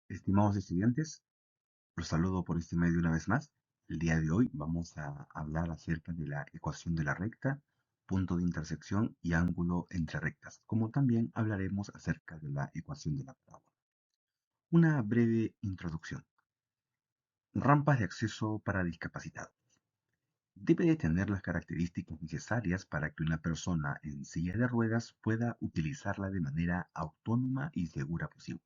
Estimados estudiantes, los saludo por este medio una vez más. El día de hoy vamos a hablar acerca de la ecuación de la recta, punto de intersección y ángulo entre rectas, como también hablaremos acerca de la ecuación de la parábola. Una breve introducción. Rampas de acceso para discapacitados. Debe de tener las características necesarias para que una persona en silla de ruedas pueda utilizarla de manera autónoma y segura posible.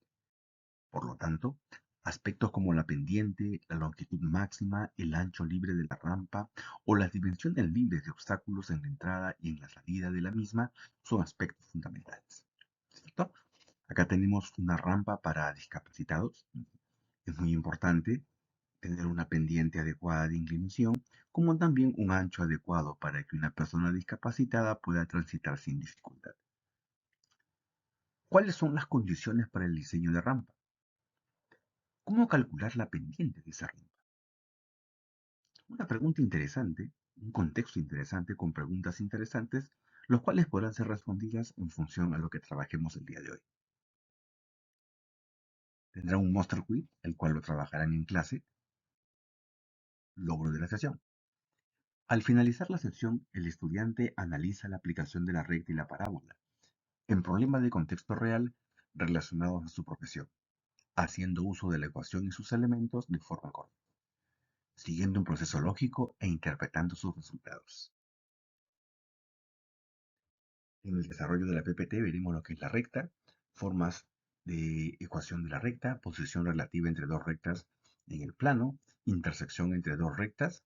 Por lo tanto, aspectos como la pendiente, la longitud máxima, el ancho libre de la rampa o las dimensiones libres de obstáculos en la entrada y en la salida de la misma son aspectos fundamentales. ¿Cierto? Acá tenemos una rampa para discapacitados. Es muy importante tener una pendiente adecuada de inclinación, como también un ancho adecuado para que una persona discapacitada pueda transitar sin dificultad. ¿Cuáles son las condiciones para el diseño de rampa? ¿Cómo calcular la pendiente de esa rampa? Una pregunta interesante, un contexto interesante con preguntas interesantes, los cuales podrán ser respondidas en función a lo que trabajemos el día de hoy. Tendrá un Monster Quiz, el cual lo trabajarán en clase, logro de la sesión. Al finalizar la sesión, el estudiante analiza la aplicación de la recta y la parábola en problemas de contexto real relacionados a su profesión, haciendo uso de la ecuación y sus elementos de forma correcta, siguiendo un proceso lógico e interpretando sus resultados. En el desarrollo de la PPT veremos lo que es la recta, formas de ecuación de la recta, posición relativa entre dos rectas en el plano, intersección entre dos rectas,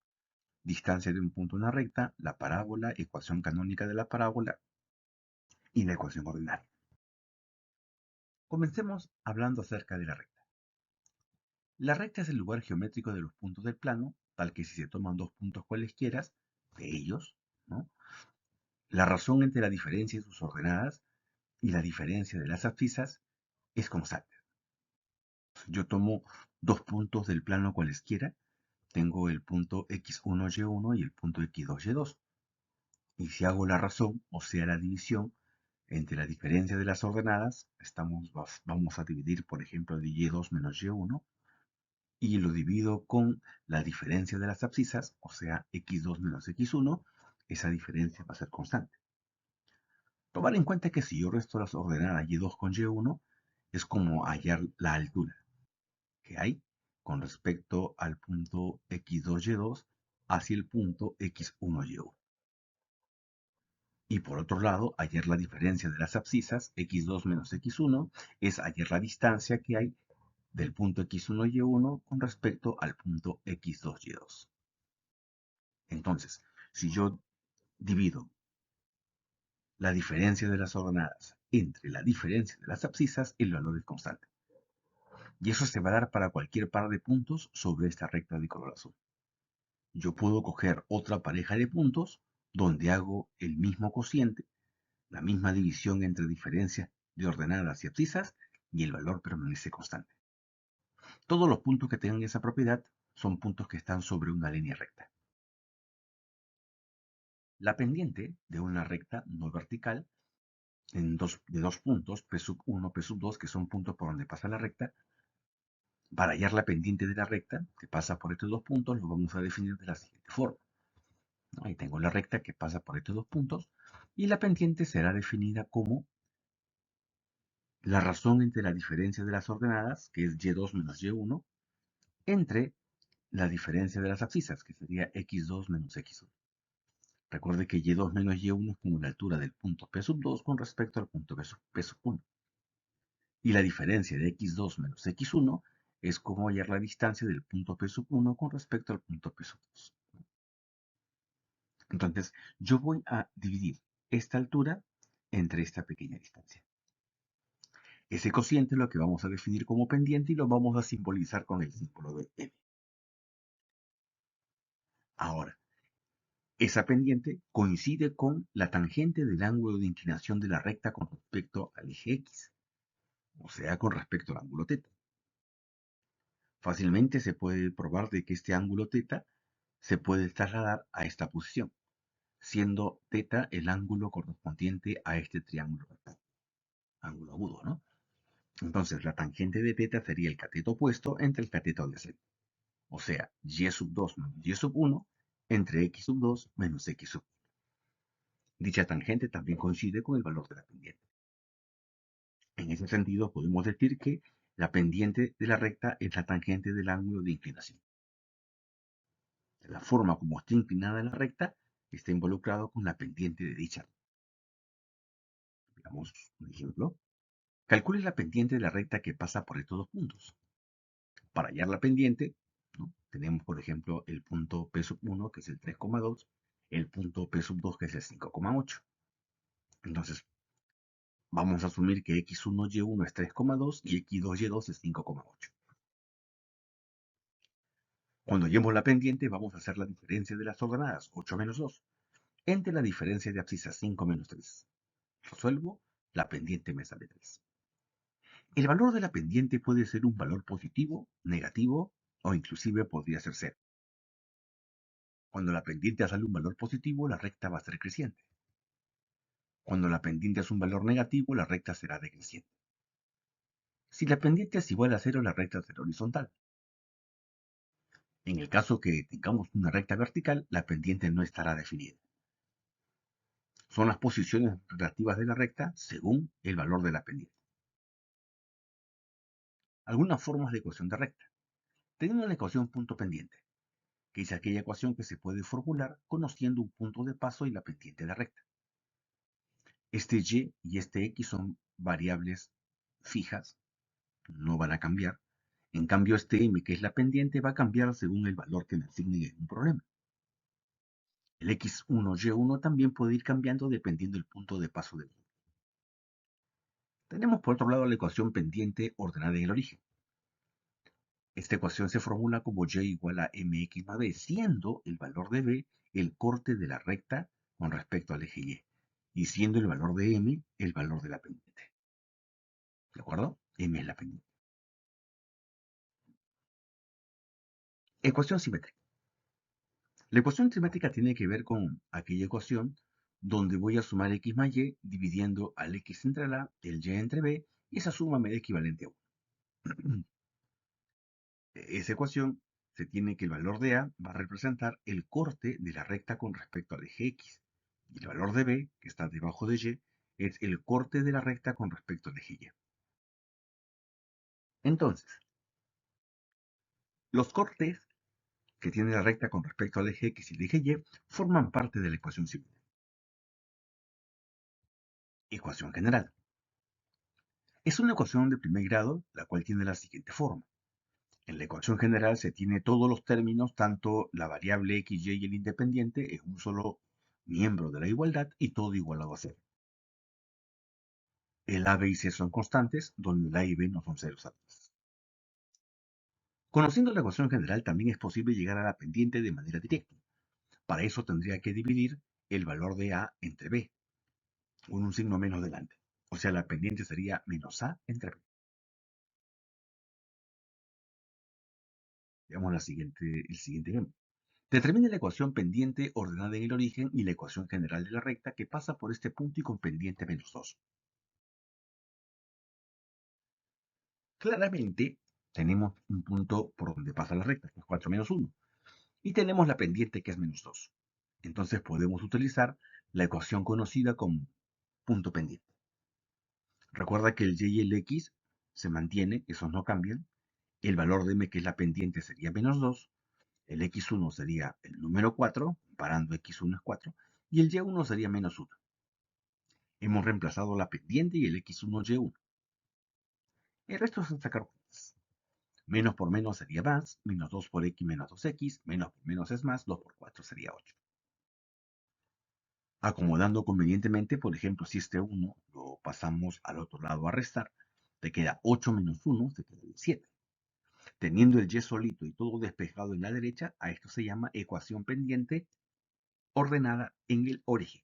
distancia de un punto a una recta, la parábola, ecuación canónica de la parábola y la ecuación ordinaria. Comencemos hablando acerca de la recta. La recta es el lugar geométrico de los puntos del plano, tal que si se toman dos puntos cualesquiera de ellos, ¿no? La razón entre la diferencia de sus ordenadas y la diferencia de las abscisas es constante. Yo tomo dos puntos del plano cualesquiera, tengo el punto x1y1 y el punto x2y2. Y si hago la razón, o sea la división, entre la diferencia de las ordenadas, vamos a dividir, por ejemplo, de y2 menos y1, y lo divido con la diferencia de las abscisas, o sea, x2 menos x1, esa diferencia va a ser constante. Tomar en cuenta que si yo resto las ordenadas y2 con y1, es como hallar la altura que hay con respecto al punto x2y2 hacia el punto x1y1. Y por otro lado, hallar la diferencia de las abscisas, x2 menos x1, es hallar la distancia que hay del punto x1y1 con respecto al punto x2y2. Entonces, si yo divido la diferencia de las ordenadas entre la diferencia de las abscisas, el valor es constante. Y eso se va a dar para cualquier par de puntos sobre esta recta de color azul. Yo puedo coger otra pareja de puntos donde hago el mismo cociente, la misma división entre diferencias de ordenadas y abscisas, y el valor permanece constante. Todos los puntos que tengan esa propiedad son puntos que están sobre una línea recta. La pendiente de una recta no vertical de dos puntos, P sub 1, P sub 2, que son puntos por donde pasa la recta, para hallar la pendiente de la recta, que pasa por estos dos puntos, lo vamos a definir de la siguiente forma. Ahí tengo la recta que pasa por estos dos puntos, y la pendiente será definida como la razón entre la diferencia de las ordenadas, que es y2 menos y1, entre la diferencia de las abscisas, que sería x2 menos x1. Recuerde que y2 menos y1 es como la altura del punto P sub 2 con respecto al punto P sub 1. Y la diferencia de x2 menos x1 es como hallar la distancia del punto P sub 1 con respecto al punto P sub 2. Entonces, yo voy a dividir esta altura entre esta pequeña distancia. Ese cociente es lo que vamos a definir como pendiente y lo vamos a simbolizar con el símbolo de M. Ahora, esa pendiente coincide con la tangente del ángulo de inclinación de la recta con respecto al eje X, o sea, con respecto al ángulo θ. Fácilmente se puede probar de que este ángulo θ se puede trasladar a esta posición, siendo θ el ángulo correspondiente a este triángulo rectángulo, ángulo agudo, ¿no? Entonces, la tangente de θ sería el cateto opuesto entre el cateto adyacente. O sea, y sub 2 menos y sub 1 entre x sub 2 menos x sub 1. Dicha tangente también coincide con el valor de la pendiente. En ese sentido, podemos decir que la pendiente de la recta es la tangente del ángulo de inclinación. La forma como está inclinada la recta está involucrado con la pendiente de dicha recta. Veamos un ejemplo. Calcule la pendiente de la recta que pasa por estos dos puntos. Para hallar la pendiente, ¿no? Tenemos, por ejemplo, el punto P sub 1, que es el 3,2, el punto P sub 2, que es el 5,8. Entonces, vamos a asumir que x1y1 es 3,2 y x2y2 es 5,8. Cuando hallemos la pendiente, vamos a hacer la diferencia de las ordenadas 8 menos 2 entre la diferencia de abscisas 5 menos 3. Resuelvo, la pendiente me sale 3. El valor de la pendiente puede ser un valor positivo, negativo o inclusive podría ser cero. Cuando la pendiente sale un valor positivo, la recta va a ser creciente. Cuando la pendiente es un valor negativo, la recta será decreciente. Si la pendiente es igual a cero, la recta será horizontal. En el caso que tengamos una recta vertical, la pendiente no estará definida. Son las posiciones relativas de la recta según el valor de la pendiente. Algunas formas de ecuación de recta. Tenemos la ecuación punto pendiente, que es aquella ecuación que se puede formular conociendo un punto de paso y la pendiente de la recta. Este y este x son variables fijas, no van a cambiar. En cambio, este m, que es la pendiente, va a cambiar según el valor que me asignen en un problema. El x1, y1 también puede ir cambiando dependiendo del punto de paso del punto. Tenemos por otro lado la ecuación pendiente ordenada en el origen. Esta ecuación se formula como y igual a mx más b, siendo el valor de b el corte de la recta con respecto al eje y siendo el valor de m el valor de la pendiente. ¿De acuerdo? M es la pendiente. Ecuación simétrica. La ecuación simétrica tiene que ver con aquella ecuación donde voy a sumar x más y dividiendo al x entre la, el y entre b, y esa suma me da equivalente a 1. Esa ecuación se tiene que el valor de a va a representar el corte de la recta con respecto al eje x, y el valor de b, que está debajo de y, es el corte de la recta con respecto al eje y. Entonces, los cortes que tiene la recta con respecto al eje x y el eje y forman parte de la ecuación simétrica. Ecuación general. Es una ecuación de primer grado, la cual tiene la siguiente forma. En la ecuación general se tiene todos los términos, tanto la variable x, y el independiente, en un solo miembro de la igualdad y todo igualado a cero. El a, b y c son constantes, donde el a y b no son ceros atrás. Conociendo la ecuación general, también es posible llegar a la pendiente de manera directa. Para eso tendría que dividir el valor de a entre b, con un signo menos delante. O sea, la pendiente sería menos a entre b. Veamos el siguiente ejemplo. Determine la ecuación pendiente ordenada en el origen y la ecuación general de la recta que pasa por este punto y con pendiente menos 2. Claramente tenemos un punto por donde pasa la recta, que es 4 menos 1, y tenemos la pendiente que es menos 2. Entonces podemos utilizar la ecuación conocida como punto pendiente. Recuerda que el y el x se mantiene, esos no cambian. El valor de m, que es la pendiente, sería menos 2. El x1 sería el número 4, comparando x1 es 4, y el y1 sería menos 1. Hemos reemplazado la pendiente y el x1, y1. El resto es sacar cuentas. Menos por menos sería más, menos 2 por x menos 2x, menos por menos es más, 2 por 4 sería 8. Acomodando convenientemente, por ejemplo, si este 1 lo pasamos al otro lado a restar, te queda 8 menos 1, te queda 7. Teniendo el y solito y todo despejado en la derecha, a esto se llama ecuación pendiente ordenada en el origen.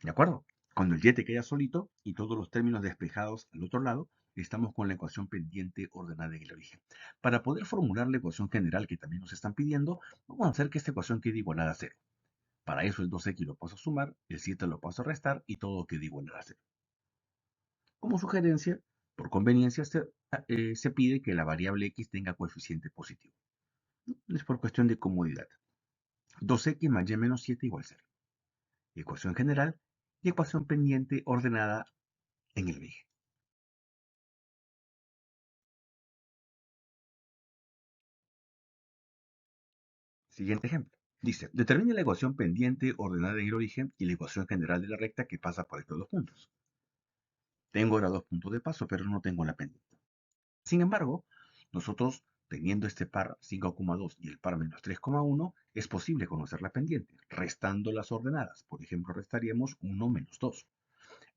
¿De acuerdo? Cuando el y te queda solito y todos los términos despejados al otro lado, estamos con la ecuación pendiente ordenada en el origen. Para poder formular la ecuación general que también nos están pidiendo, vamos a hacer que esta ecuación quede igualada a 0. Para eso el 2x lo paso a sumar, el 7 lo paso a restar y todo queda igual a 0. Como sugerencia, por conveniencia, se pide que la variable x tenga coeficiente positivo. Es por cuestión de comodidad. 2x más y menos 7 igual 0. Ecuación general y ecuación pendiente ordenada en el eje. Siguiente ejemplo. Dice, determine la ecuación pendiente ordenada en el origen y la ecuación general de la recta que pasa por estos dos puntos. Tengo ahora dos puntos de paso, pero no tengo la pendiente. Sin embargo, nosotros, teniendo este par 5,2 y el par menos 3,1, es posible conocer la pendiente, restando las ordenadas. Por ejemplo, restaríamos 1 menos 2.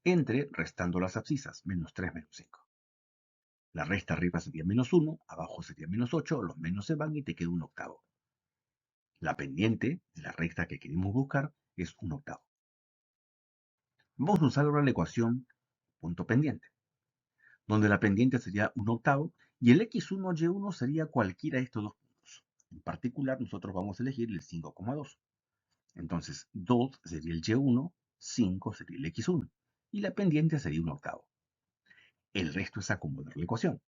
Entre, restando las abscisas, menos 3 menos 5. La resta arriba sería menos 1, abajo sería menos 8, los menos se van y te queda un octavo. La pendiente de la recta que queremos buscar es un octavo. Vamos a usar ahora la ecuación punto pendiente, donde la pendiente sería un octavo y el x1, y1 sería cualquiera de estos dos puntos. En particular, nosotros vamos a elegir el 5,2. Entonces, 2 sería el y1, 5 sería el x1 y la pendiente sería un octavo. El resto es acomodar la ecuación.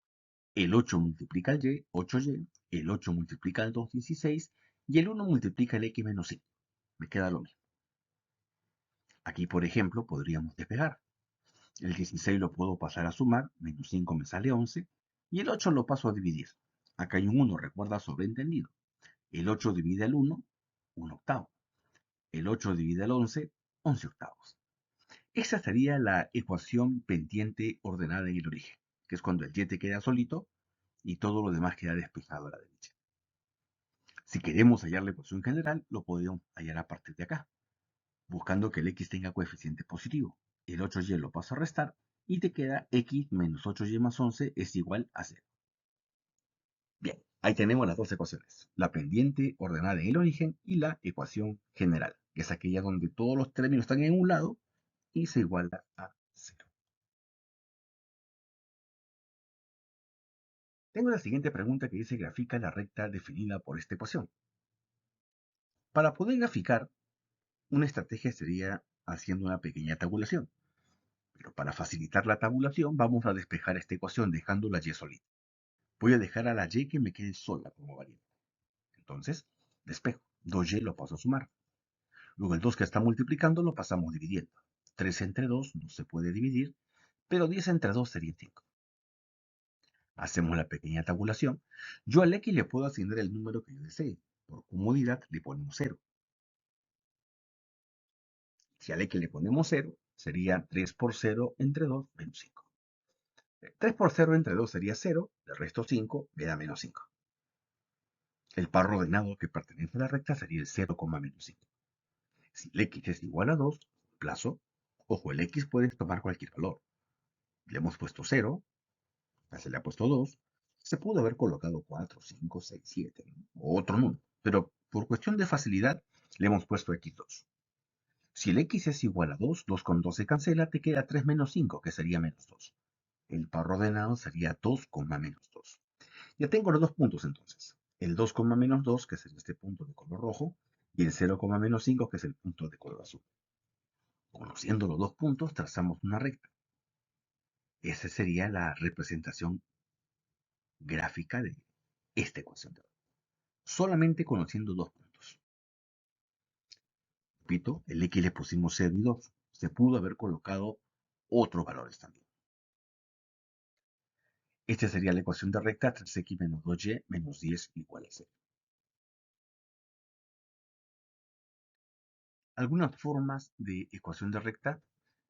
El 8 multiplica el y, 8y, el 8 multiplica el 2, 16, y el 1 multiplica el x menos 5. Me queda lo mismo. Aquí, por ejemplo, podríamos despejar. El 16 lo puedo pasar a sumar, menos 5 me sale 11, y el 8 lo paso a dividir. Acá hay un 1, recuerda, sobreentendido. El 8 divide el 1, 1 octavo. El 8 divide el 11, 11 octavos. Esa sería la ecuación pendiente ordenada en el origen, que es cuando el y te queda solito y todo lo demás queda despejado a la derecha. Si queremos hallar la ecuación general, lo podemos hallar a partir de acá, buscando que el x tenga coeficiente positivo. El 8y lo paso a restar y te queda x menos 8y más 11 es igual a 0. Bien, ahí tenemos las dos ecuaciones, la pendiente ordenada en el origen y la ecuación general, que es aquella donde todos los términos están en un lado y se iguala a 0. Tengo la siguiente pregunta que dice grafica la recta definida por esta ecuación. Para poder graficar, una estrategia sería haciendo una pequeña tabulación. Pero para facilitar la tabulación vamos a despejar esta ecuación dejando la y solita. Voy a dejar a la y que me quede sola como variable. Entonces, despejo. 2y lo paso a sumar. Luego el 2 que está multiplicando lo pasamos dividiendo. 3 entre 2 no se puede dividir, pero 10 entre 2 sería 5. Hacemos la pequeña tabulación. Yo al x le puedo asignar el número que yo desee. Por comodidad le ponemos 0. Si al x le ponemos 0, sería 3 por 0 entre 2 menos 5. 3 por 0 entre 2 sería 0, le resto 5, me da menos 5. El par ordenado que pertenece a la recta sería el 0, menos 5. Si el x es igual a 2, plazo, ojo, el x puede tomar cualquier valor. Le hemos puesto 0, ya se le ha puesto 2, se pudo haber colocado 4, 5, 6, 7, ¿no? O otro número, pero por cuestión de facilidad le hemos puesto x2. Si el x es igual a 2, 2 con 2 se cancela, te queda 3 menos 5, que sería menos 2. El par ordenado sería 2, menos 2. Ya tengo los dos puntos entonces. El 2, menos 2, que es este punto de color rojo, y el 0, menos 5, que es el punto de color azul. Conociendo los dos puntos, trazamos una recta. Esa sería la representación gráfica de esta ecuación de hoy. Solamente conociendo dos puntos. Repito, el x le pusimos 0 y 2. Se pudo haber colocado otros valores también. Esta sería la ecuación de recta 3x menos 2y menos 10 igual a 0. Algunas formas de ecuación de recta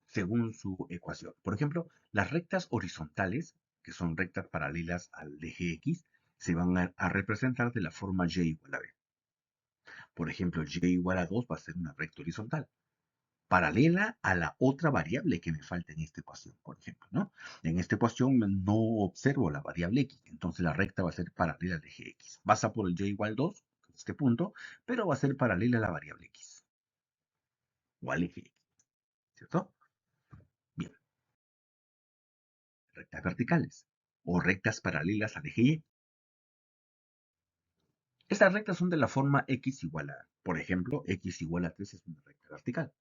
según su ecuación. Por ejemplo, las rectas horizontales, que son rectas paralelas al eje X, se van a representar de la forma y igual a b. Por ejemplo, y igual a 2 va a ser una recta horizontal, paralela a la otra variable que me falta en esta ecuación, por ejemplo, ¿no? En esta ecuación no observo la variable x, entonces la recta va a ser paralela al eje x. Pasa por el y igual 2, este punto, pero va a ser paralela a la variable x, o al eje x, ¿cierto? Bien, rectas verticales, o rectas paralelas al eje y. Estas rectas son de la forma x igual a, por ejemplo, x igual a 3 es una recta vertical.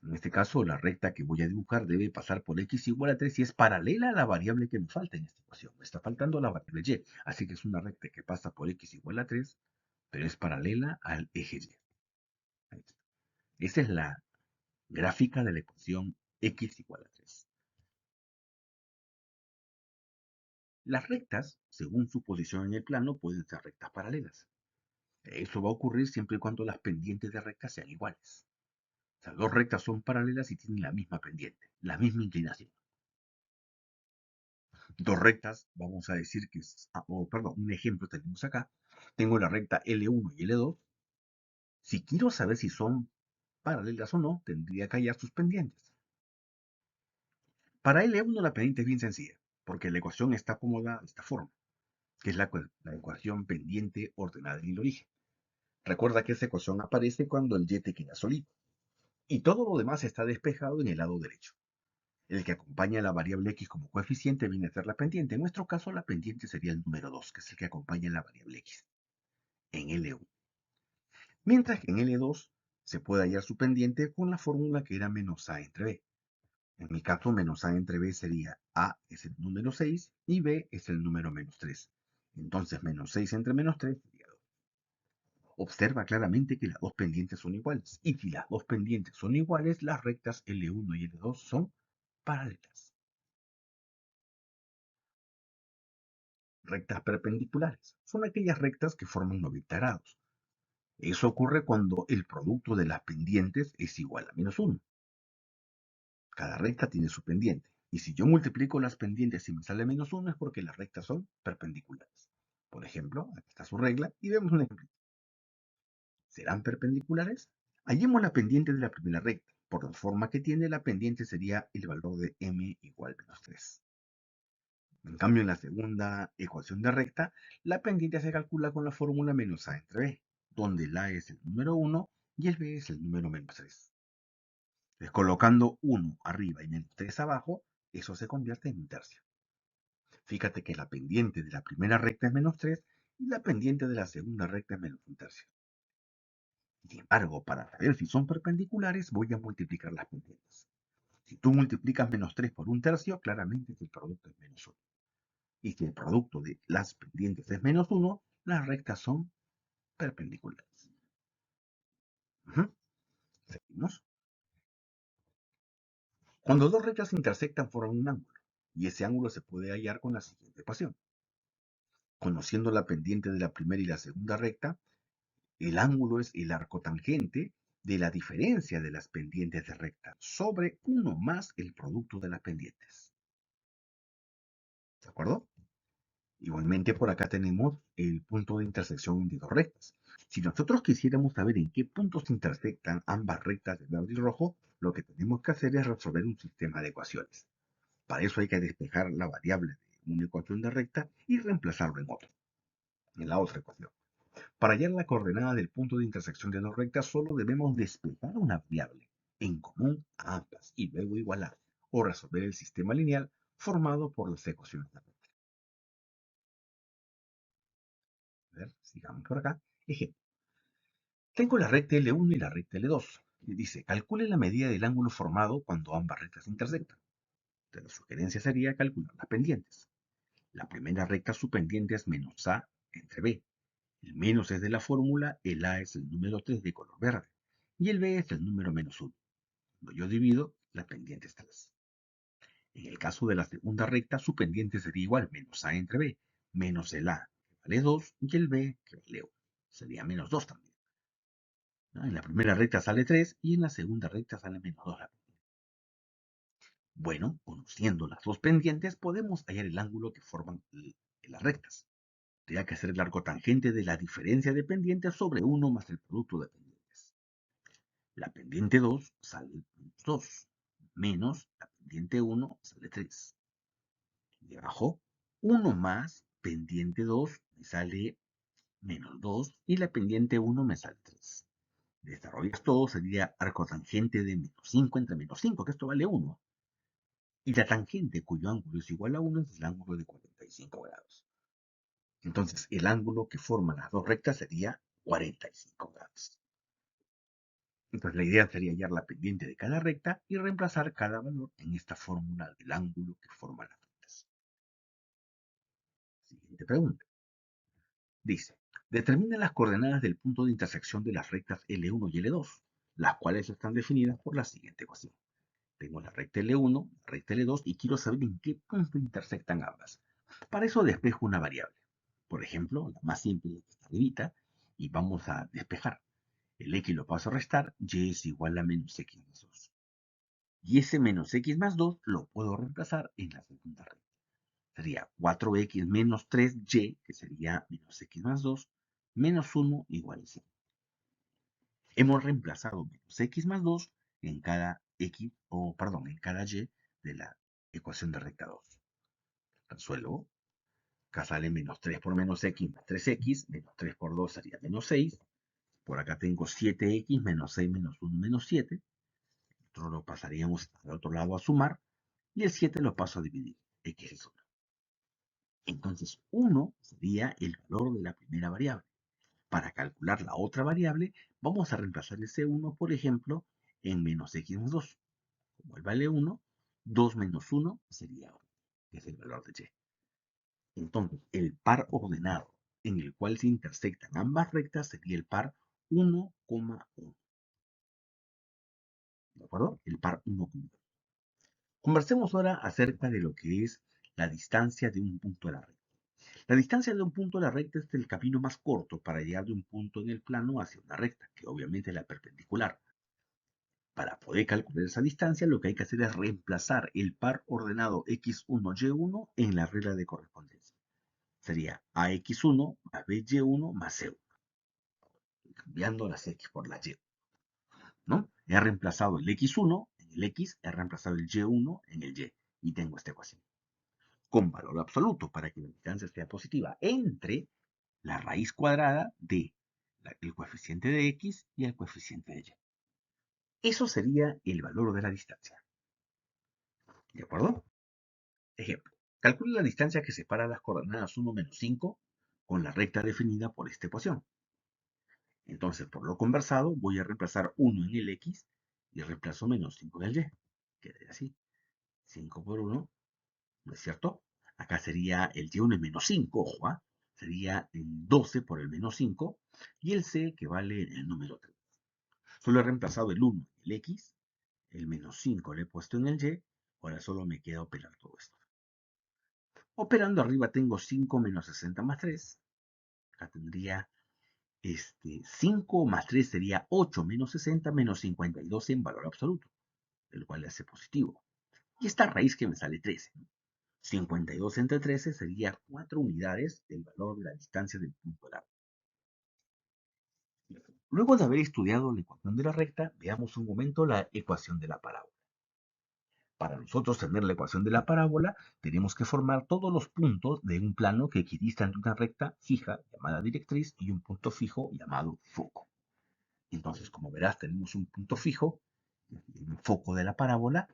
En este caso, la recta que voy a dibujar debe pasar por x igual a 3 y es paralela a la variable que me falta en esta ecuación. Me está faltando la variable y, así que es una recta que pasa por x igual a 3, pero es paralela al eje y. Ahí está. Esa es la gráfica de la ecuación x igual a 3. Las rectas, según su posición en el plano, pueden ser rectas paralelas. Eso va a ocurrir siempre y cuando las pendientes de rectas sean iguales. O sea, dos rectas son paralelas y tienen la misma pendiente, la misma inclinación. Dos rectas, vamos a decir que es, perdón, un ejemplo tenemos acá. Tengo la recta L1 y L2. Si quiero saber si son paralelas o no, tendría que hallar sus pendientes. Para L1 la pendiente es bien sencilla, porque la ecuación está acomodada de esta forma, que es la ecuación pendiente ordenada en el origen. Recuerda que esa ecuación aparece cuando el y te queda solito, y todo lo demás está despejado en el lado derecho. El que acompaña a la variable x como coeficiente viene a ser la pendiente. En nuestro caso, la pendiente sería el número 2, que es el que acompaña a la variable x, en L1. Mientras que en L2 se puede hallar su pendiente con la fórmula que era menos a entre b. En mi caso, menos a entre b sería a es el número 6 y b es el número menos 3. Entonces, menos 6 entre menos 3 sería 2. Observa claramente que las dos pendientes son iguales. Y si las dos pendientes son iguales, las rectas L1 y L2 son paralelas. Rectas perpendiculares son aquellas rectas que forman 90 grados. Eso ocurre cuando el producto de las pendientes es igual a menos 1. Cada recta tiene su pendiente. Y si yo multiplico las pendientes y me sale menos 1 es porque las rectas son perpendiculares. Por ejemplo, aquí está su regla y vemos un ejemplo. ¿Serán perpendiculares? Hallemos la pendiente de la primera recta. Por la forma que tiene, la pendiente sería el valor de m igual a menos 3. En cambio, en la segunda ecuación de recta, la pendiente se calcula con la fórmula menos a entre b, donde el a es el número 1 y el b es el número menos 3. Entonces, colocando 1 arriba y menos 3 abajo, eso se convierte en un tercio. Fíjate que la pendiente de la primera recta es menos 3 y la pendiente de la segunda recta es menos un tercio. Sin embargo, para saber si son perpendiculares, voy a multiplicar las pendientes. Si tú multiplicas menos 3 por un tercio, claramente el producto es menos 1. Y si el producto de las pendientes es menos 1, las rectas son perpendiculares. Seguimos. Cuando dos rectas se intersectan forman un ángulo, y ese ángulo se puede hallar con la siguiente ecuación. Conociendo la pendiente de la primera y la segunda recta, el ángulo es el arco tangente de la diferencia de las pendientes de recta sobre 1 más el producto de las pendientes. ¿De acuerdo? Igualmente por acá tenemos el punto de intersección de dos rectas. Si nosotros quisiéramos saber en qué puntos se intersectan ambas rectas de verde y rojo, lo que tenemos que hacer es resolver un sistema de ecuaciones. Para eso hay que despejar la variable de una ecuación de recta y reemplazarlo en la otra ecuación. Para hallar la coordenada del punto de intersección de dos rectas, solo debemos despejar una variable en común a ambas y luego igualar o resolver el sistema lineal formado por las ecuaciones de recta. A ver, sigamos por acá. Ejemplo. Tengo la recta L1 y la recta L2. Y dice, calcule la medida del ángulo formado cuando ambas rectas se intersectan. Entonces, la sugerencia sería calcular las pendientes. La primera recta su pendiente es menos a entre b. El menos es de la fórmula, el a es el número 3 de color verde y el b es el número menos 1. Cuando yo divido, la pendiente es 3. En el caso de la segunda recta, su pendiente sería igual menos a entre b, menos el a, que vale 2, y el b, que vale 1. Sería menos 2 también. En la primera recta sale 3 y en la segunda recta sale menos 2 la pendiente. Bueno, conociendo las dos pendientes, podemos hallar el ángulo que forman las rectas. Tendría que ser el arco tangente de la diferencia de pendientes sobre 1 más el producto de pendientes. La pendiente 2 sale menos 2, menos la pendiente 1 sale 3. Debajo, 1 más pendiente 2 me sale menos 2 y la pendiente 1 me sale 3. Desarrollas todo, sería arco tangente de menos 5 entre menos 5, que esto vale 1. Y la tangente cuyo ángulo es igual a 1 es el ángulo de 45 grados. Entonces, el ángulo que forman las dos rectas sería 45 grados. Entonces la idea sería hallar la pendiente de cada recta y reemplazar cada valor en esta fórmula del ángulo que forma las rectas. Siguiente pregunta. Dice, determina las coordenadas del punto de intersección de las rectas L1 y L2, las cuales están definidas por la siguiente ecuación. Tengo la recta L1, la recta L2 y quiero saber en qué punto intersectan ambas. Para eso despejo una variable. Por ejemplo, la más simple que está arribita, y vamos a despejar. El x lo paso a restar, y es igual a menos x más 2. Y ese menos x más 2 lo puedo reemplazar en la segunda recta. Sería 4x menos 3y, que sería menos x más 2, menos 1 igual a 0. Hemos reemplazado menos x más 2 en cada x, en cada y de la ecuación de recta 2. Resuelvo. Acá sale menos 3 por menos x más 3x, menos 3 por 2 sería menos 6. Por acá tengo 7x menos 6 menos 1 menos 7. Esto lo pasaríamos al otro lado a sumar. Y el 7 lo paso a dividir. X es 1. Entonces 1 sería el valor de la primera variable. Para calcular la otra variable, vamos a reemplazar ese 1, por ejemplo, en menos x más 2. Como él vale 1, 2 menos 1 sería 1, que es el valor de y. Entonces, el par ordenado en el cual se intersectan ambas rectas sería el par 1,1. ¿De acuerdo? El par 1,1. Conversemos ahora acerca de lo que es la distancia de un punto de la recta. La distancia de un punto de la recta es el camino más corto para llegar de un punto en el plano hacia una recta, que obviamente es la perpendicular. Para poder calcular esa distancia, lo que hay que hacer es reemplazar el par ordenado x1, y1 en la regla de correspondencia. Sería ax1 más by1 más c1, cambiando las x por la y, ¿no? He reemplazado el x1 en el x, he reemplazado el y1 en el y tengo esta ecuación. Con valor absoluto para que la distancia sea positiva entre la raíz cuadrada de el coeficiente de x y el coeficiente de y. Eso sería el valor de la distancia. ¿De acuerdo? Ejemplo. Calcule la distancia que separa las coordenadas 1 menos 5 con la recta definida por esta ecuación. Entonces, por lo conversado, voy a reemplazar 1 en el x y reemplazo menos 5 en el y. Quedaría así. 5 por 1, ¿no es cierto? Acá sería el y1 es menos 5, ojo, ¿ah? Sería el 12 por el menos 5 y el c que vale el número 3. Solo he reemplazado el 1 en el x, el menos 5 lo he puesto en el y, ahora solo me queda operar todo esto. Operando arriba tengo 5 menos 60 más 3. Acá tendría 5 más 3 sería 8 menos 60 menos 52 en valor absoluto, el cual hace positivo. Y esta raíz que me sale 13. 52 entre 13 sería 4 unidades del valor de la distancia del punto de la recta. Luego de haber estudiado la ecuación de la recta, veamos un momento la ecuación de la parábola. Para nosotros tener la ecuación de la parábola, tenemos que formar todos los puntos de un plano que equidistan de una recta fija llamada directriz y un punto fijo llamado foco. Entonces, como verás, tenemos un punto fijo, el foco de la parábola,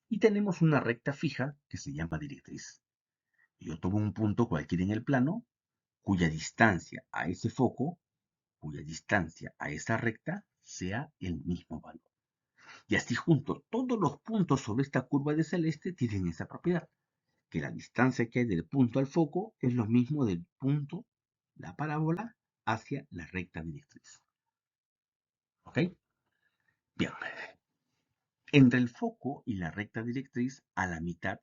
y tenemos una recta fija que se llama directriz. Yo tomo un punto cualquiera en el plano, cuya distancia a ese foco, cuya distancia a esa recta, sea el mismo valor. Y así juntos, todos los puntos sobre esta curva de celeste tienen esa propiedad, que la distancia que hay del punto al foco es lo mismo del punto, la parábola, hacia la recta directriz. ¿Ok? Bien. Entre el foco y la recta directriz, a la mitad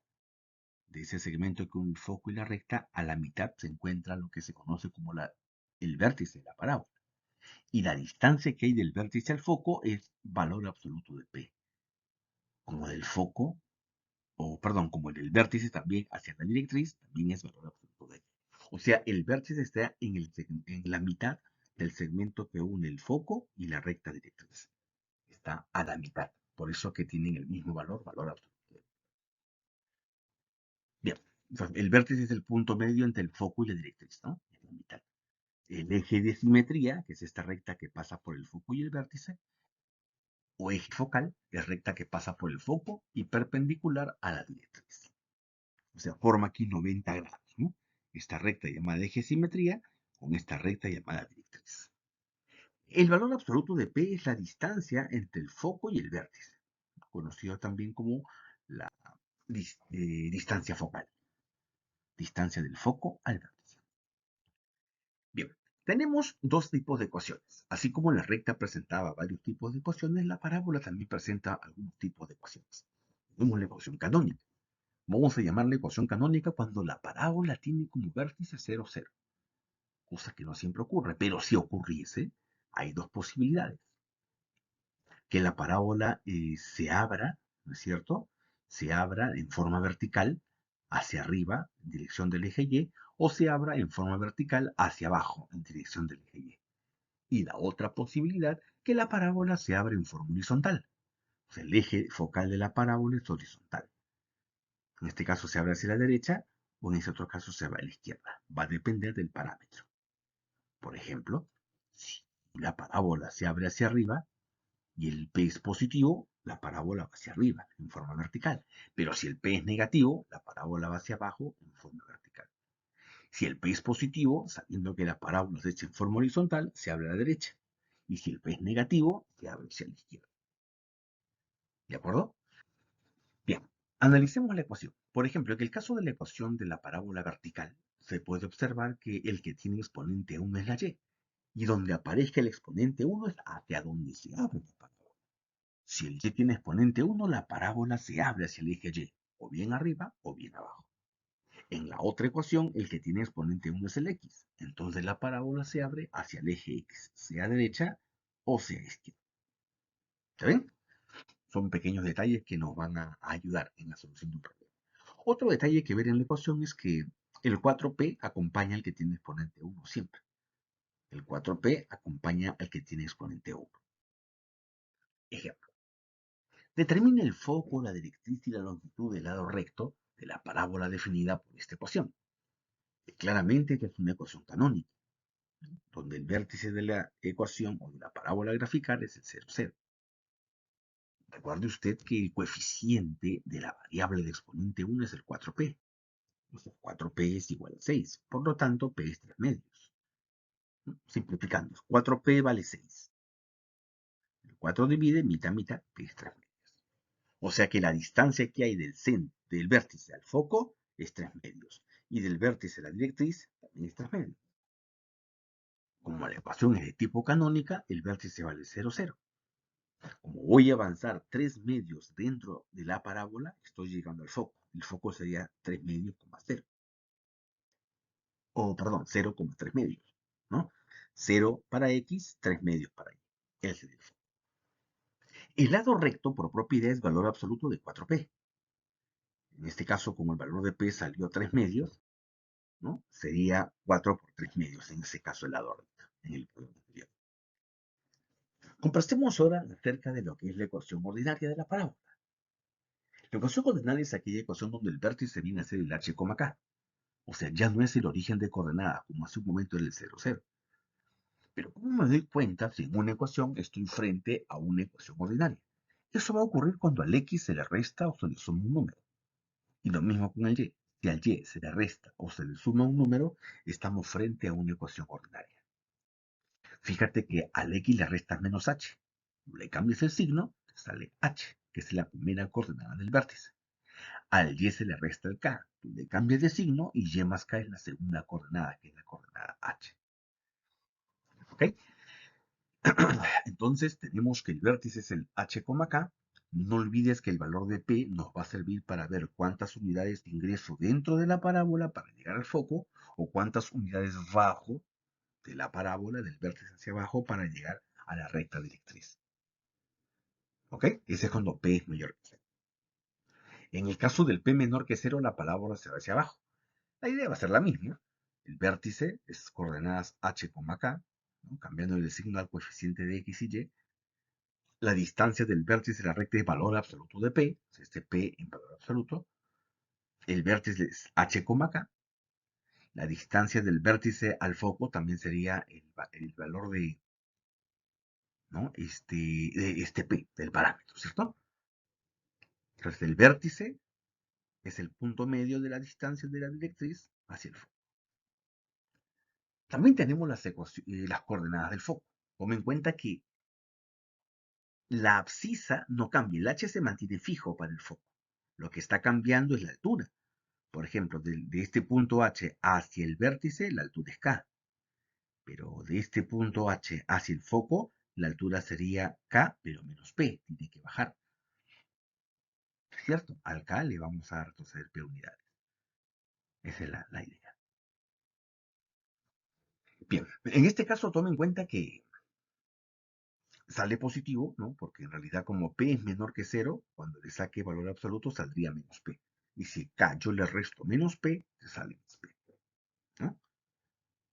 de ese segmento con el foco y la recta, a la mitad se encuentra lo que se conoce como el vértice de la parábola. Y la distancia que hay del vértice al foco es valor absoluto de P. Como del foco, como el del vértice también hacia la directriz, también es valor absoluto de P. O sea, el vértice está en la mitad del segmento que une el foco y la recta directriz. Está a la mitad. Por eso que tienen el mismo valor, valor absoluto de P. Bien, entonces, el vértice es el punto medio entre el foco y la directriz, ¿no? Es la mitad. El eje de simetría, que es esta recta que pasa por el foco y el vértice, o eje focal, es recta que pasa por el foco y perpendicular a la directriz. O sea, forma aquí 90 grados, ¿no? Esta recta llamada eje de simetría con esta recta llamada directriz. El valor absoluto de P es la distancia entre el foco y el vértice, conocido también como la distancia focal, distancia del foco al vértice. Bien, tenemos dos tipos de ecuaciones. Así como la recta presentaba varios tipos de ecuaciones, la parábola también presenta algunos tipos de ecuaciones. Tenemos la ecuación canónica. Vamos a llamarla ecuación canónica cuando la parábola tiene como vértice 0, 0, cosa que no siempre ocurre, pero si ocurriese, hay dos posibilidades. Que la parábola se abra, ¿no es cierto? Se abra en forma vertical hacia arriba en dirección del eje Y o se abra en forma vertical hacia abajo en dirección del eje Y. Y la otra posibilidad, que la parábola se abra en forma horizontal. O sea, el eje focal de la parábola es horizontal. En este caso se abre hacia la derecha o en ese otro caso se va a la izquierda. Va a depender del parámetro. Por ejemplo, si la parábola se abre hacia arriba, y el P es positivo, la parábola va hacia arriba, en forma vertical. Pero si el P es negativo, la parábola va hacia abajo, en forma vertical. Si el P es positivo, sabiendo que la parábola se echa en forma horizontal, se abre a la derecha. Y si el P es negativo, se abre hacia la izquierda. ¿De acuerdo? Bien, analicemos la ecuación. Por ejemplo, en el caso de la ecuación de la parábola vertical, se puede observar que el que tiene exponente 1 es la y. Y donde aparezca el exponente 1 es hacia donde se abre la parábola. Si el y tiene exponente 1, la parábola se abre hacia el eje y, o bien arriba o bien abajo. En la otra ecuación, el que tiene exponente 1 es el x. Entonces la parábola se abre hacia el eje x, sea derecha o sea izquierda. ¿Está bien? Son pequeños detalles que nos van a ayudar en la solución de un problema. Otro detalle que ver en la ecuación es que el 4p acompaña al que tiene exponente 1 siempre. El 4p acompaña al que tiene exponente 1. Ejemplo. Determine el foco, la directriz y la longitud del lado recto de la parábola definida por esta ecuación. Claramente que es una ecuación canónica, donde el vértice de la ecuación o de la parábola a graficar es el 0, 0. Recuerde usted que el coeficiente de la variable de exponente 1 es el 4p. O sea, 4p es igual a 6. Por lo tanto, p es 3 medios. Simplificando, 4p vale 6. El 4 divide mitad, mitad, p es 3 medios. O sea que la distancia que hay del vértice al foco es 3 medios. Y del vértice a la directriz también es 3 medios. Como la ecuación es de tipo canónica, el vértice vale 0, 0. Como voy a avanzar 3 medios dentro de la parábola, estoy llegando al foco. El foco sería 3 medios, 0. O, perdón, 0,3 medios. ¿No? 0 para x, 3 medios para y. Ese es el foco. El lado recto, por propiedad, es valor absoluto de 4p. En este caso, como el valor de p salió 3 medios, ¿no? Sería 4 por 3 medios, en ese caso el lado recto, en el problema anterior. Conversemos ahora acerca de lo que es la ecuación ordinaria de la parábola. La ecuación ordinaria es aquella ecuación donde el vértice viene a ser el h, k. O sea, ya no es el origen de coordenadas, como hace un momento era el 0, 0. Pero ¿cómo me doy cuenta si en una ecuación estoy frente a una ecuación ordinaria? Eso va a ocurrir cuando al x se le resta o se le suma un número. Y lo mismo con el y. Si al y se le resta o se le suma un número, estamos frente a una ecuación ordinaria. Fíjate que al x le restas menos h. Le cambias el signo, te sale h, que es la primera coordenada del vértice. Al y se le resta el k, tú le cambias de signo y y más k es la segunda coordenada, que es la coordenada h. ¿Ok? Entonces tenemos que el vértice es el h, k. No olvides que el valor de p nos va a servir para ver cuántas unidades de ingreso dentro de la parábola para llegar al foco o cuántas unidades bajo de la parábola del vértice hacia abajo para llegar a la recta directriz. ¿Ok? Ese es cuando p es mayor que 0. En el caso del p menor que 0, la parábola se va hacia abajo. La idea va a ser la misma. El vértice es coordenadas h, k, ¿no? Cambiando el signo al coeficiente de x y y. La distancia del vértice de la recta es valor absoluto de p, o sea, este p en valor absoluto. El vértice es h, k. La distancia del vértice al foco también sería el valor de, ¿no? de este p, del parámetro, ¿cierto? Entonces el vértice es el punto medio de la distancia de la directriz hacia el foco. También tenemos las coordenadas del foco. Toma en cuenta que la abscisa no cambia, el h se mantiene fijo para el foco. Lo que está cambiando es la altura. Por ejemplo, de este punto H hacia el vértice, la altura es K. Pero de este punto H hacia el foco, la altura sería K, pero menos P. Tiene que bajar. ¿Cierto? Al K le vamos a retroceder P unidades. Esa es la idea. Bien, en este caso tome en cuenta que sale positivo, ¿no? Porque en realidad como P es menor que 0, cuando le saque valor absoluto saldría menos P. Y si K yo le resto menos P, se sale más P, ¿no?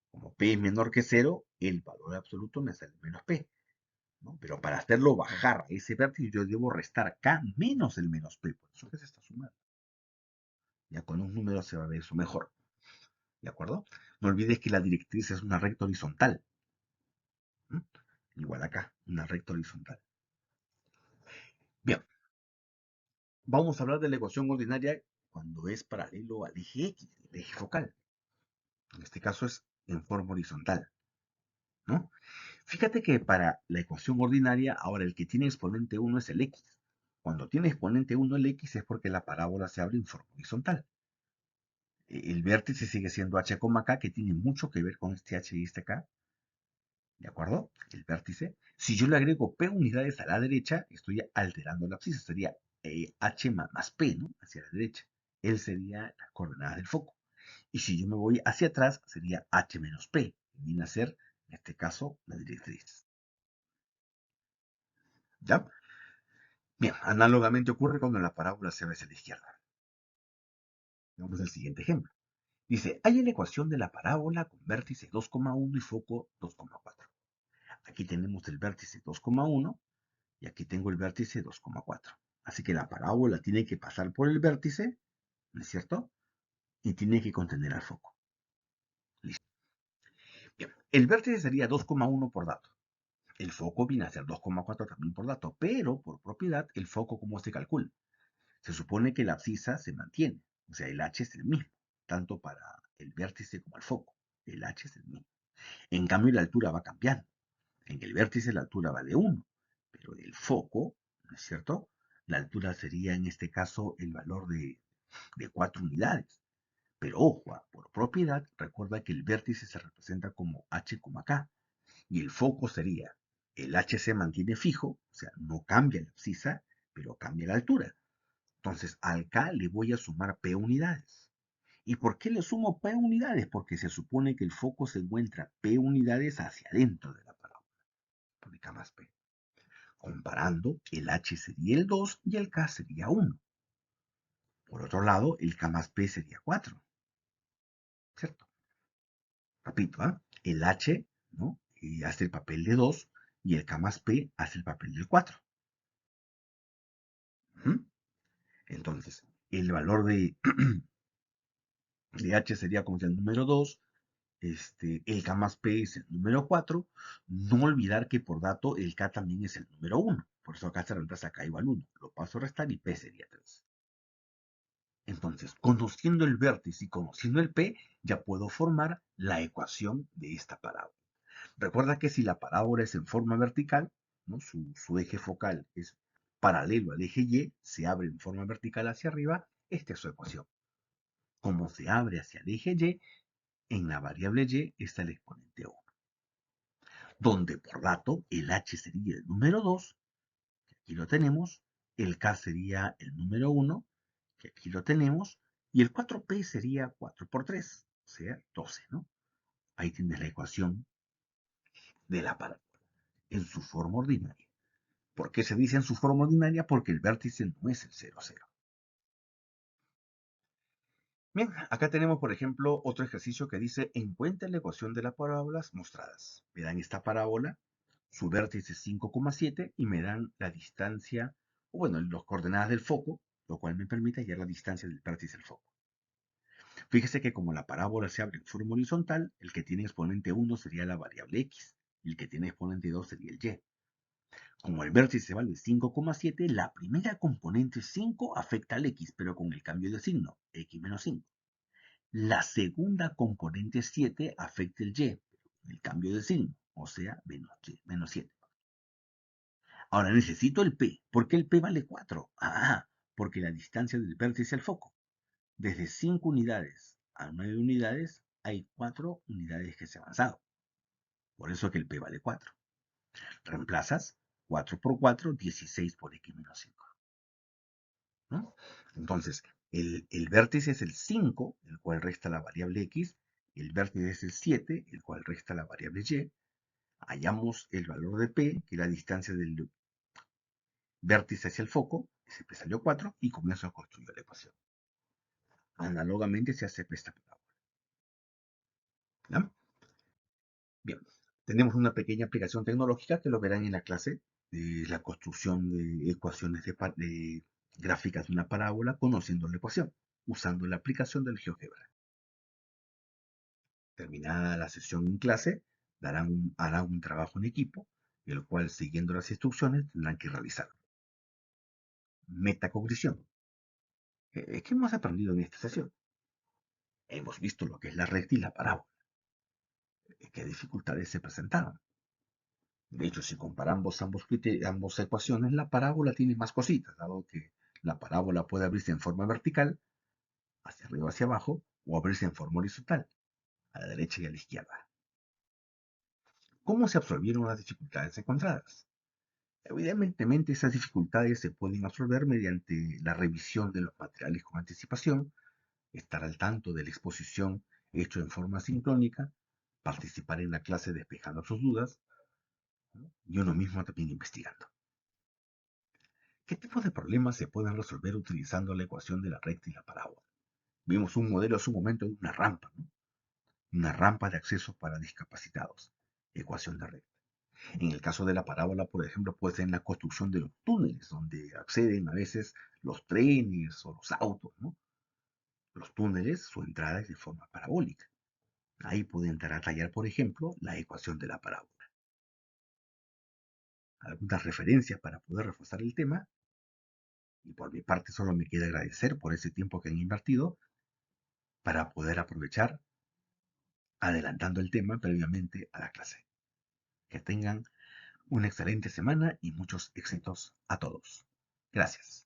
Como P es menor que 0, el valor absoluto me sale menos P, ¿no? Pero para hacerlo bajar a ese vértice, yo debo restar K menos el menos P, por eso que se está sumando. Ya con un número se va a ver eso mejor, ¿de acuerdo? No olvides que la directriz es una recta horizontal, ¿no? Igual acá, una recta horizontal. Bien, vamos a hablar de la ecuación ordinaria cuando es paralelo al eje X, el eje focal. En este caso es en forma horizontal, ¿no? Fíjate que para la ecuación ordinaria, ahora el que tiene exponente 1 es el X. Cuando tiene exponente 1 el X es porque la parábola se abre en forma horizontal. El vértice sigue siendo h, k, que tiene mucho que ver con este h y este k, ¿de acuerdo? El vértice. Si yo le agrego p unidades a la derecha, estoy alterando la abscisa, sería h más p, ¿no? Hacia la derecha. Él sería la coordenada del foco. Y si yo me voy hacia atrás, sería h menos p, que viene a ser, en este caso, la directriz. ¿Ya? Bien, análogamente ocurre cuando la parábola se ve hacia la izquierda. Vamos al siguiente ejemplo. Dice, hay la ecuación de la parábola con vértice 2,1 y foco 2,4. Aquí tenemos el vértice 2,1 y aquí tengo el vértice 2,4. Así que la parábola tiene que pasar por el vértice, ¿no es cierto? Y tiene que contener al foco. Listo. Bien, el vértice sería 2,1 por dato. El foco viene a ser 2,4 también por dato, pero por propiedad, el foco, ¿cómo se calcula? Se supone que la abscisa se mantiene, o sea, el h es el mismo, tanto para el vértice como el foco. El h es el mismo. En cambio, la altura va cambiando. En el vértice la altura va de 1, pero el foco, ¿no es cierto? La altura sería en este caso el valor de 4 unidades. Pero ojo, por propiedad, recuerda que el vértice se representa como h, k, y el foco sería, el h se mantiene fijo, o sea, no cambia la abscisa, pero cambia la altura. Entonces, al K le voy a sumar P unidades. ¿Y por qué le sumo P unidades? Porque se supone que el foco se encuentra P unidades hacia adentro de la parábola. Por K más P. Comparando, el H sería el 2 y el K sería 1. Por otro lado, el K más P sería 4. ¿Cierto? Repito, ¿eh? El H, ¿no? Hace el papel de 2 y el K más P hace el papel del 4. ¿Mm? Entonces, el valor de H sería como si el número 2, el K más P es el número 4. No olvidar que por dato el K también es el número 1. Por eso acá se reemplaza K igual 1. Lo paso a restar y P sería 3. Entonces, conociendo el vértice y conociendo el P, ya puedo formar la ecuación de esta parábola. Recuerda que si la parábola es en forma vertical, ¿no? Su eje focal es paralelo al eje Y, se abre en forma vertical hacia arriba, esta es su ecuación. Como se abre hacia el eje Y, en la variable Y está el exponente 1, donde por dato el h sería el número 2, que aquí lo tenemos, el k sería el número 1, que aquí lo tenemos, y el 4p sería 4 por 3, o sea, 12, ¿no? Ahí tienes la ecuación de la parábola en su forma ordinaria. ¿Por qué se dice en su forma ordinaria? Porque el vértice no es el 0, 0. Bien, acá tenemos, por ejemplo, otro ejercicio que dice, encuentra la ecuación de las parábolas mostradas. Me dan esta parábola, su vértice es 5,7 y me dan la distancia, o bueno, las coordenadas del foco, lo cual me permite hallar la distancia del vértice del foco. Fíjese que como la parábola se abre en forma horizontal, el que tiene exponente 1 sería la variable x, y el que tiene exponente 2 sería el y. Como el vértice vale 5,7, la primera componente 5 afecta al x, pero con el cambio de signo, x menos 5. La segunda componente 7 afecta el y, el cambio de signo, o sea, menos 7. Ahora necesito el P. ¿Por qué el P vale 4? Ah, porque la distancia del vértice al foco, desde 5 unidades a 9 unidades, hay 4 unidades que se han avanzado. Por eso que el P vale 4. Reemplazas 4 por 4, 16 por x menos 5. ¿No? Entonces, el vértice es el 5, el cual resta la variable x, el vértice es el 7, el cual resta la variable y. Hallamos el valor de P, que es la distancia del vértice hacia el foco, ese P salió 4, y con eso construyo la ecuación. Análogamente se hace esta parábola. ¿Ya? Bien, tenemos una pequeña aplicación tecnológica que lo verán en la clase de la construcción de ecuaciones de gráficas de una parábola conociendo la ecuación, usando la aplicación del GeoGebra. Terminada la sesión en clase, harán un trabajo en equipo, el cual, siguiendo las instrucciones, tendrán que realizar. Metacognición. ¿Qué hemos aprendido en esta sesión? Hemos visto lo que es la recta y la parábola. ¿Qué dificultades se presentaron? De hecho, si comparamos ambas ecuaciones, la parábola tiene más cositas, dado que la parábola puede abrirse en forma vertical, hacia arriba o hacia abajo, o abrirse en forma horizontal, a la derecha y a la izquierda. ¿Cómo se absorbieron las dificultades encontradas? Evidentemente, esas dificultades se pueden absorber mediante la revisión de los materiales con anticipación, estar al tanto de la exposición hecho en forma sincrónica, participar en la clase despejando sus dudas, ¿no? Y uno mismo también investigando. ¿Qué tipo de problemas se pueden resolver utilizando la ecuación de la recta y la parábola? Vimos un modelo hace un momento de una rampa, ¿no? Una rampa de acceso para discapacitados, ecuación de recta. En el caso de la parábola, por ejemplo, puede ser en la construcción de los túneles, donde acceden a veces los trenes o los autos, ¿no? Los túneles, su entrada es de forma parabólica. Ahí puede entrar a tallar, por ejemplo, la ecuación de la parábola. Algunas referencias para poder reforzar el tema, y por mi parte solo me queda agradecer por ese tiempo que han invertido para poder aprovechar adelantando el tema previamente a la clase. Que tengan una excelente semana y muchos éxitos a todos. Gracias.